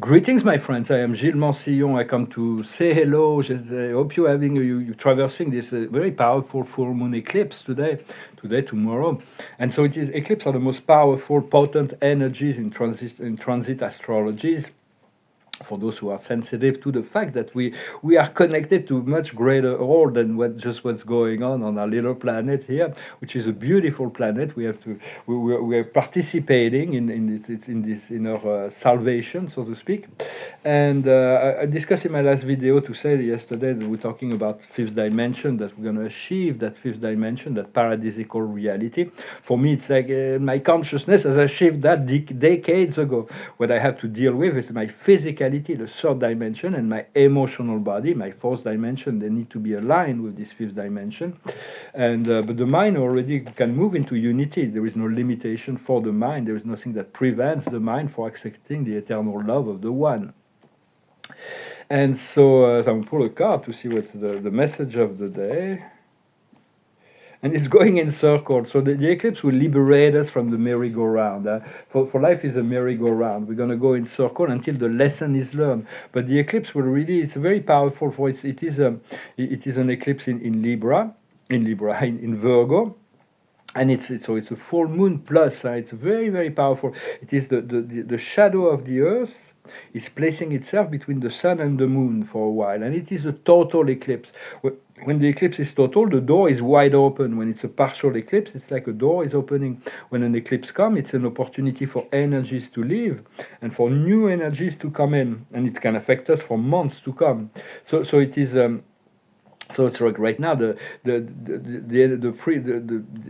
Greetings, my friends. I am Gilles Mansillon. I come to say hello. I hope you're you're traversing this very powerful full moon eclipse today, tomorrow. And so it is eclipse are the most powerful, potent energies in transit astrology. For those who are sensitive to the fact that we are connected to much greater all than what's going on our little planet here, which is a beautiful planet. We are participating in our salvation, so to speak. And I discussed in my last video to say yesterday that we're talking about fifth dimension, that we're going to achieve that fifth dimension, that paradisical reality. For me, it's like my consciousness has achieved that decades ago. What I have to deal with is my physicality, the third dimension, and my emotional body, my fourth dimension. They need to be aligned with this fifth dimension. And but the mind already can move into unity. There is no limitation for the mind. There is nothing that prevents the mind from accepting the eternal love of the one. And so I'm going to pull a card to see what's the message of the day. And it's going in circles. So the eclipse will liberate us from the merry-go-round. For life is a merry-go-round. We're going to go in circle until the lesson is learned. But the eclipse will really, it's very powerful. It is an eclipse in Libra, in Virgo. And it's a full moon plus. It's very, very powerful. It is the shadow of the earth is placing itself between the sun and the moon for a while, and it is a total eclipse. When the eclipse is total, the door is wide open. When it's a partial eclipse, it's like a door is opening. When an eclipse comes, it's an opportunity for energies to leave and for new energies to come in, and it can affect us for months to come. So it is. So it's like right now the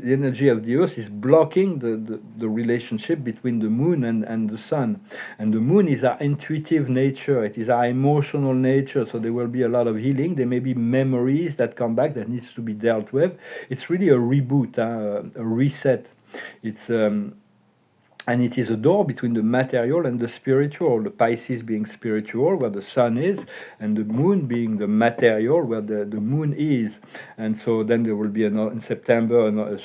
energy of the earth is blocking the relationship between the moon and the sun. And the moon is our intuitive nature, it is our emotional nature, so there will be a lot of healing. There may be memories that come back that needs to be dealt with. It's really a reboot, a reset. It's and it is a door between the material and the spiritual, the Pisces being spiritual, where the sun is, and the moon being the material, where the moon is. And so then there will be in September a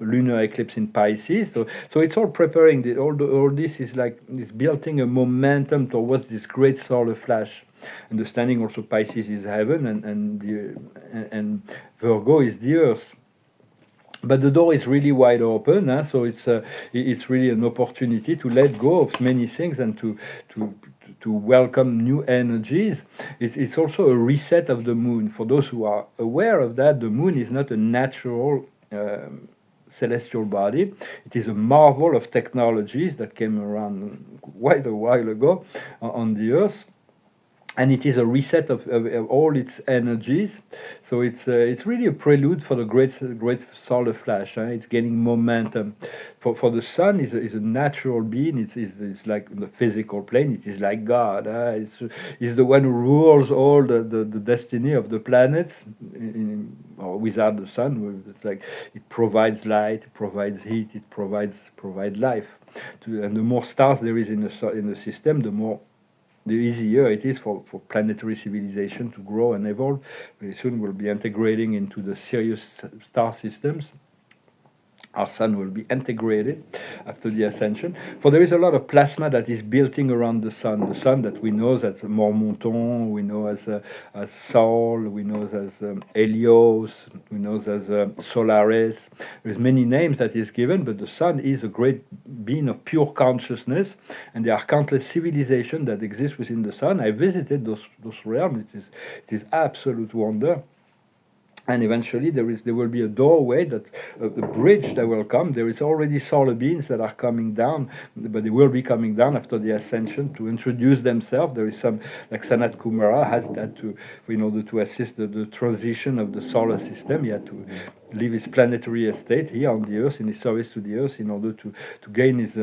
lunar eclipse in Pisces. So it's all preparing. All this is like it's building a momentum towards this great solar flash. Understanding also Pisces is heaven, and Virgo is the earth. But the door is really wide open, so it's really an opportunity to let go of many things and to welcome new energies. It's also a reset of the moon. For those who are aware of that, the moon is not a natural celestial body. It is a marvel of technologies that came around quite a while ago on the Earth. And it is a reset of all its energies, so it's really a prelude for the great solar flash. It's gaining momentum. For the sun is a natural being. It's like the physical plane. It is like God. It's the one who rules all the destiny of the planets. Or without the sun, it's like it provides light, it provides heat, it provides life. And the more stars there is in the system, the easier it is for planetary civilization to grow and evolve. Very soon we'll be integrating into the Sirius star systems. Our sun will be integrated after the ascension. For there is a lot of plasma that is building around the sun that we know as Mormonton, we know as Sol, we know as Helios, we know as Solaris. There's many names that is given, but the sun is a great being of pure consciousness, and there are countless civilizations that exist within the sun. I visited those realms. It is absolute wonder. And eventually there will be a doorway, that a bridge that will come. There is already solar beings that are coming down, but they will be coming down after the ascension to introduce themselves. There is some, like Sanat Kumara has that in order to assist the transition of the solar system. He had to leave his planetary estate here on the Earth in his service to the Earth in order to gain his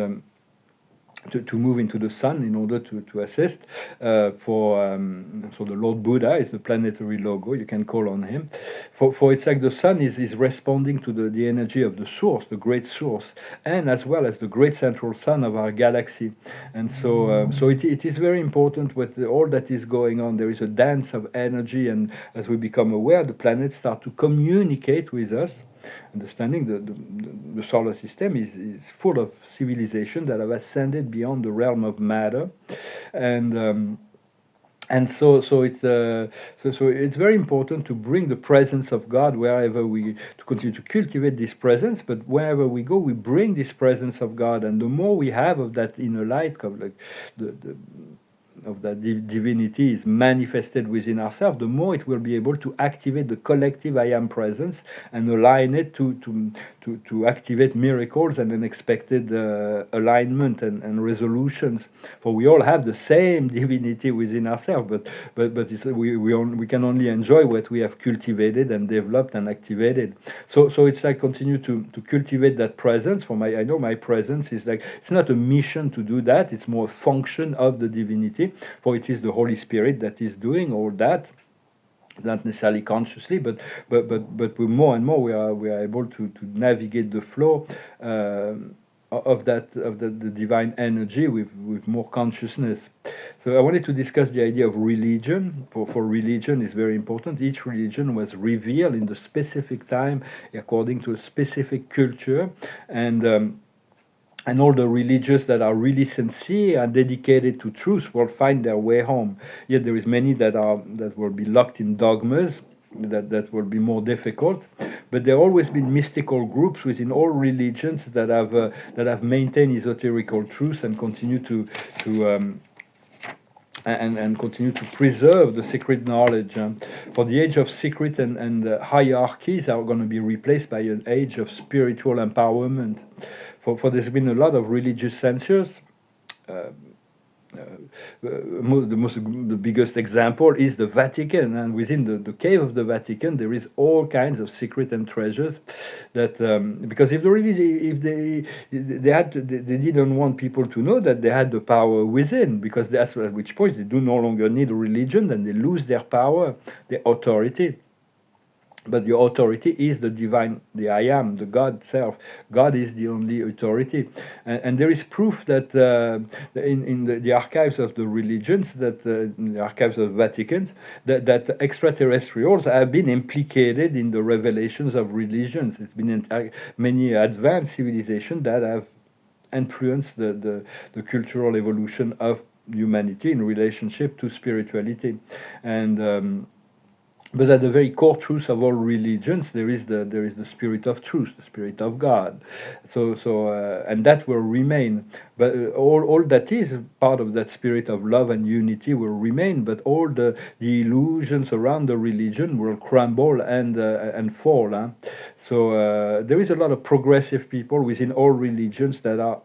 to move into the sun in order to assist so the Lord Buddha is the planetary logo. You can call on him. For it's like the sun is responding to the energy of the source, the great source, and as well as the great central sun of our galaxy. And so it is very important with all that is going on. There is a dance of energy, and as we become aware, the planets start to communicate with us. understanding the solar system is full of civilization that have ascended beyond the realm of matter, and so it's very important to bring the presence of God wherever we to continue to cultivate this presence. But wherever we go, we bring this presence of God, and the more we have of that inner light, like the of that divinity is manifested within ourselves, the more it will be able to activate the collective I am presence and align it to activate miracles and unexpected alignment and resolutions. For we all have the same divinity within ourselves, but we can only enjoy what we have cultivated and developed and activated. So it's like continue to cultivate that presence. I know my presence is like, it's not a mission to do that, it's more a function of the divinity, for it is the Holy Spirit that is doing all that, not necessarily consciously, but we more and more we are able to navigate the flow of the divine energy with more consciousness. So I wanted to discuss the idea of religion. For religion is very important. Each religion was revealed in the specific time according to a specific culture, and all the religious that are really sincere and dedicated to truth will find their way home. Yet there is many that will be locked in dogmas that will be more difficult. But there have always been mystical groups within all religions that have maintained esoterical truth and continue to continue to preserve the secret knowledge. For the age of secret and hierarchies are going to be replaced by an age of spiritual empowerment. For there's been a lot of religious censures. The biggest example is the Vatican, and within the cave of the Vatican there is all kinds of secret and treasures that because if they didn't want people to know that they had the power within, because that's at which point they do no longer need a religion, then they lose their power, their authority. But your authority is the divine, the I am, the God self. God is the only authority. And there is proof that in the archives of the religions, in the archives of Vatican, that extraterrestrials have been implicated in the revelations of religions. It's been many advanced civilizations that have influenced the cultural evolution of humanity in relationship to spirituality. And but at the very core truth of all religions, there is the spirit of truth, the spirit of God. And that will remain. But all that is part of that spirit of love and unity will remain. But all the illusions around the religion will crumble and fall. So there is a lot of progressive people within all religions that are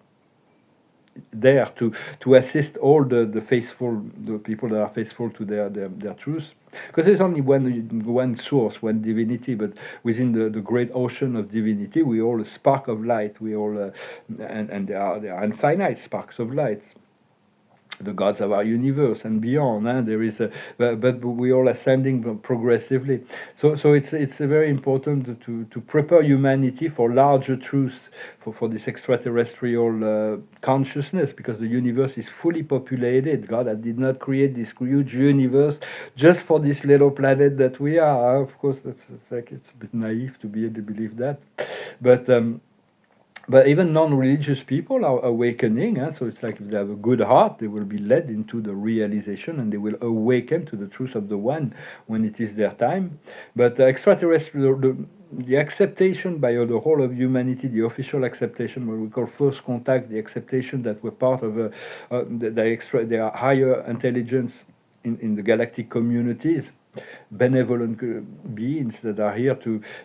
there to assist all the faithful, the people that are faithful to their truth. Because there's only one source, one divinity, but within the great ocean of divinity, we all a spark of light. We all and there are infinite sparks of light, the gods of our universe and beyond. There is, but we all ascending progressively. So it's very important to prepare humanity for larger truths, for this extraterrestrial consciousness, because the universe is fully populated. God did not create this huge universe just for this little planet that we are. Of course, it's a bit naive to be able to believe that, but even non-religious people are awakening. So it's like if they have a good heart, they will be led into the realization and they will awaken to the truth of the One when it is their time. But extraterrestrial, the acceptation by the whole of humanity, the official acceptation, what we call first contact, the acceptation that we're part of there are higher intelligence in the galactic communities, benevolent beings that are here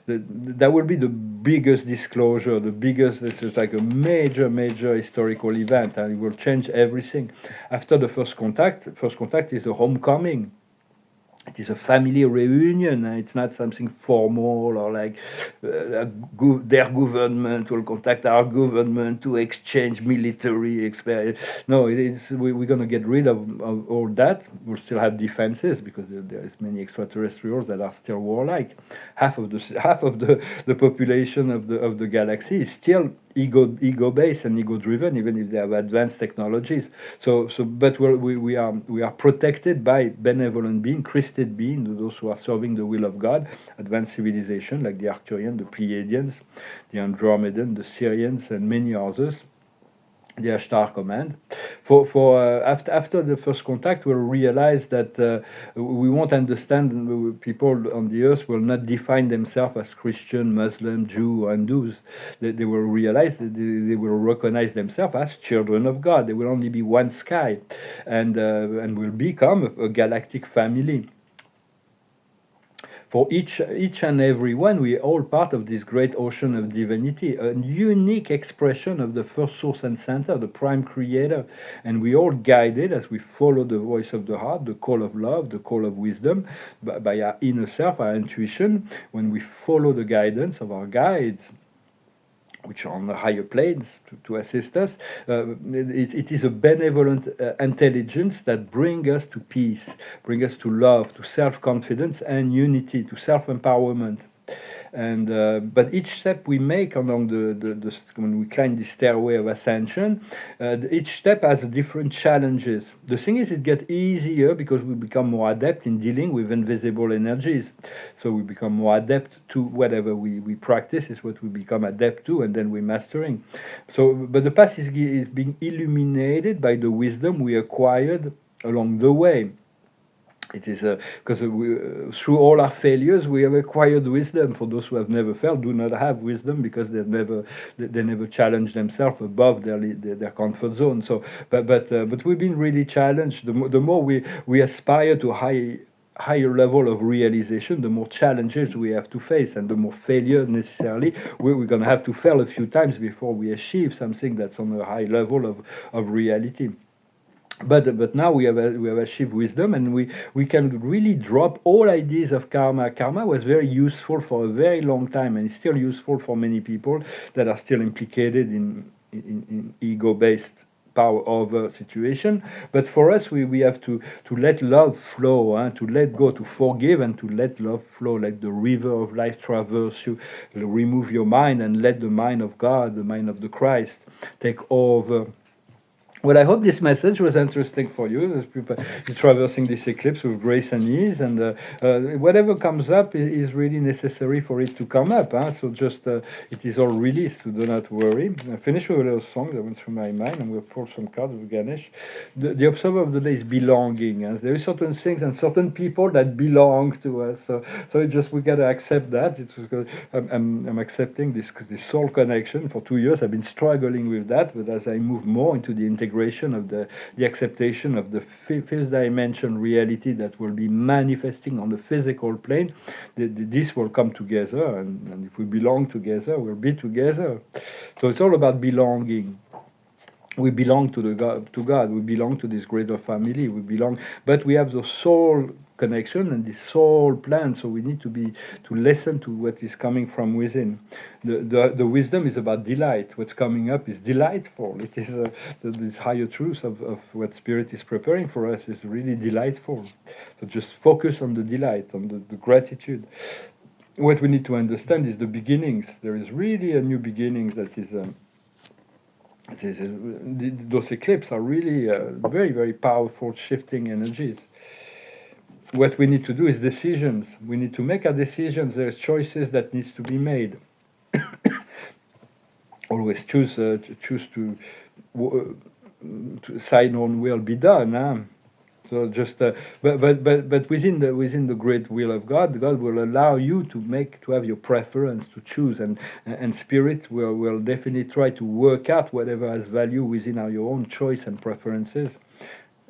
that will be the biggest disclosure, it's like a major historical event, and it will change everything. After the first contact is the homecoming. It is a family reunion. It's not something formal or like their government will contact our government to exchange military experience. No, we're going to get rid of all that. We'll still have defenses because there is many extraterrestrials that are still warlike. Half of the population of the galaxy is still ego based and ego driven, even if they have advanced technologies. But we are protected by benevolent being, Christed being, those who are serving the will of God, advanced civilization like the Arcturian, the Pleiadians, the Andromedan, the Syrians, and many others. The Ashtar command. After the first contact, we'll realize that we won't understand. People on the earth will not define themselves as Christian, Muslim, Jew, or Hindus. They will realize that they will recognize themselves as children of God. There will only be one sky, and will become a galactic family. For each and every one, we are all part of this great ocean of divinity, a unique expression of the first source and center, the prime creator. And we all guided as we follow the voice of the heart, the call of love, the call of wisdom, by our inner self, our intuition. When we follow the guidance of our guides, which are on the higher planes to assist us, it is a benevolent intelligence that brings us to peace, brings us to love, to self-confidence and unity, to self-empowerment. And but each step we make along the when we climb the stairway of ascension, each step has different challenges. The thing is, it gets easier because we become more adept in dealing with invisible energies. So we become more adept to whatever we practice is what we become adept to, and then we're mastering. So, but the path is being illuminated by the wisdom we acquired along the way. It is because through all our failures, we have acquired wisdom. For those who have never failed, do not have wisdom because they never challenge themselves above their comfort zone. So, but we've been really challenged. The more we aspire to higher level of realization, the more challenges we have to face, and the more failure necessarily we're going to have to fail a few times before we achieve something that's on a high level of reality. But now we have achieved wisdom, and we can really drop all ideas of karma. Karma was very useful for a very long time, and it's still useful for many people that are still implicated in ego-based power over situation. But for us, we have to let love flow, to let go, to forgive, and to let love flow, like the river of life traverse you. Remove your mind and let the mind of God, the mind of the Christ, take over. Well, I hope this message was interesting for you, as people traversing this eclipse with grace and ease, and whatever comes up is really necessary for it to come up. So just it is all released, so do not worry. I finished with a little song that went through my mind, and we'll pull some cards with Ganesh. The observer of the day is belonging. There are certain things and certain people that belong to us. So it just, we gotta accept that. I'm accepting this soul connection. For 2 years, I've been struggling with that, but as I move more into the integration of the acceptation of the fifth dimension reality that will be manifesting on the physical plane, this will come together, and if we belong together, we'll be together. So it's all about belonging. We belong to God. We belong to this greater family. We belong, but we have the soul connection and the soul plan. So we need to listen to what is coming from within. The wisdom is about delight. What's coming up is delightful. It is this higher truth of what Spirit is preparing for us is really delightful. So just focus on the delight, on the gratitude. What we need to understand is the beginnings. There is really a new beginning that is. Those eclipses are really very, very powerful shifting energies. What we need to do is decisions. We need to make our decisions. There's choices that needs to be made. Always choose to sign on will be done. So just but within the great will of God, God will allow you to have your preference, to choose, and Spirit will definitely try to work out whatever has value within your own choice and preferences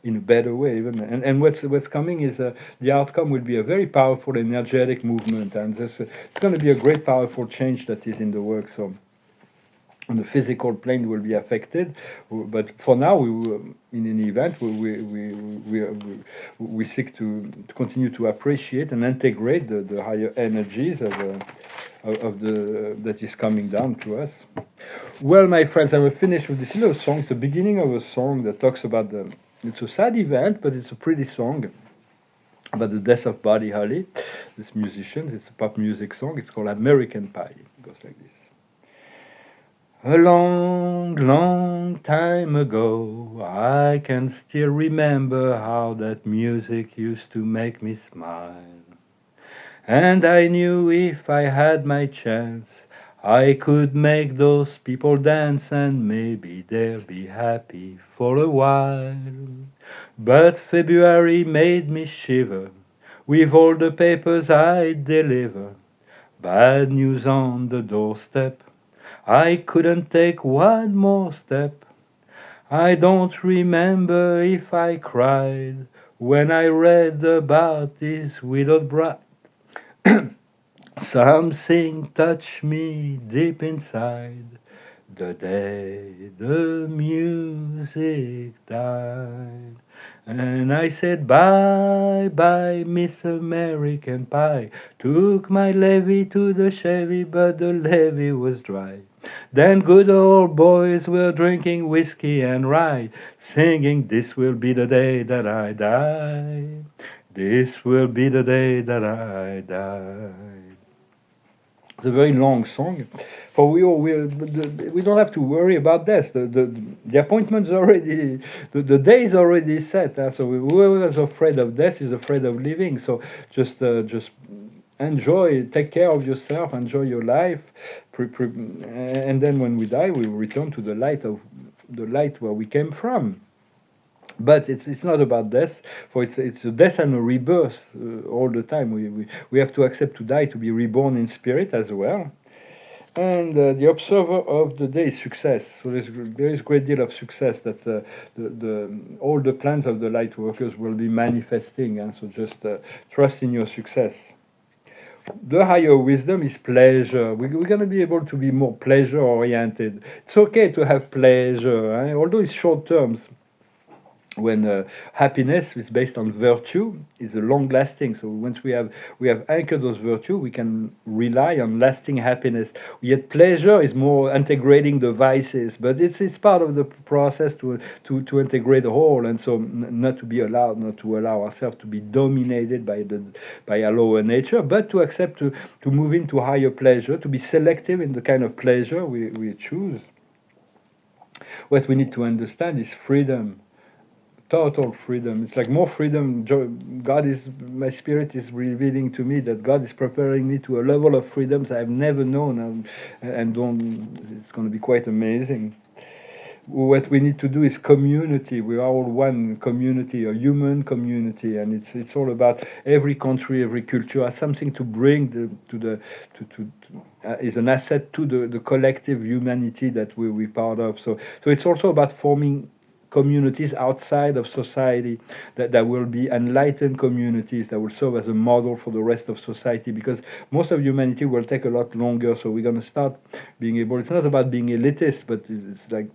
in a better way even. And what's coming is the outcome will be a very powerful energetic movement, and it's going to be a great powerful change that is in the work. So on the physical plane will be affected, but for now, in any event, we seek to continue to appreciate and integrate the higher energies of that is coming down to us. Well, my friends, I will finish with this little song. It's the beginning of a song that talks about it's a sad event, but it's a pretty song about the death of Buddy Holly, this musician. It's a pop music song. It's called American Pie. It goes like this. A long, long time ago, I can still remember how that music used to make me smile. And I knew if I had my chance, I could make those people dance and maybe they'll be happy for a while. But February made me shiver with all the papers I deliver. Bad news on the doorstep. I couldn't take one more step. I don't remember if I cried when I read about this widowed bride. Something touched me deep inside the day the music died. And I said, bye, bye, Miss American Pie. Took my levee to the Chevy, but the levee was dry. Then good old boys were drinking whiskey and rye, singing, this will be the day that I die. This will be the day that I die. It's a very long song. For we don't have to worry about death. The appointment's already, the day is already set. So whoever is afraid of death is afraid of living. So just enjoy, take care of yourself, enjoy your life, and then when we die, we return to the light where we came from. But it's not about death, for it's a death and a rebirth all the time. We have to accept to die, to be reborn in spirit as well. And the observer of the day is success. So there is a great deal of success that all the plans of the light workers will be manifesting. And so just trust in your success. The higher wisdom is pleasure. We're going to be able to be more pleasure oriented. It's okay to have pleasure, although it's short terms. When happiness is based on virtue, is a long lasting. So once we have anchored those virtue, we can rely on lasting happiness. Yet pleasure is more integrating the vices, but it's part of the process to integrate the whole, and so not to allow ourselves to be dominated by our lower nature, but to accept to move into higher pleasure, to be selective in the kind of pleasure we choose. What we need to understand is freedom. Total freedom. It's like more freedom. My spirit is revealing to me that God is preparing me to a level of freedoms I've never known, and it's going to be quite amazing. What we need to do is community. We are all one community, a human community, and it's all about every country, every culture has something to bring is an asset to the collective humanity that we're part of. So it's also about forming communities outside of society that will be enlightened communities that will serve as a model for the rest of society, because most of humanity will take a lot longer. So we're going to start being able, it's not about being elitist, but it's like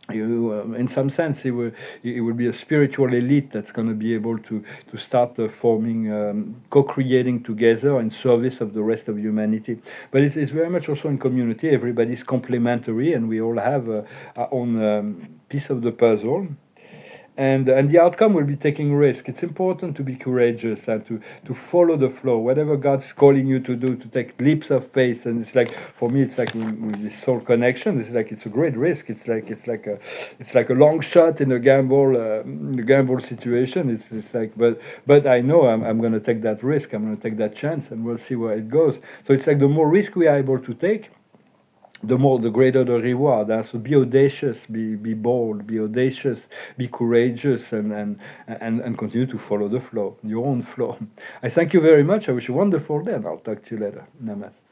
in some sense it will be a spiritual elite that's going to be able to start forming, co-creating together in service of the rest of humanity. But it's very much also in community. Everybody's complementary, and we all have our own piece of the puzzle. And the outcome will be taking risk. It's important to be courageous and to follow the flow, whatever God's calling you to do, to take leaps of faith. And it's like, for me, it's like with this soul connection, it's a great risk. It's like a long shot in a gamble situation. It's like, but I know I'm going to take that risk. I'm going to take that chance, and we'll see where it goes. So it's like the more risk we are able to take, the greater the reward. So be audacious, be bold, be audacious, be courageous, and continue to follow the flow, your own flow. I thank you very much. I wish you a wonderful day, and I'll talk to you later. Namaste.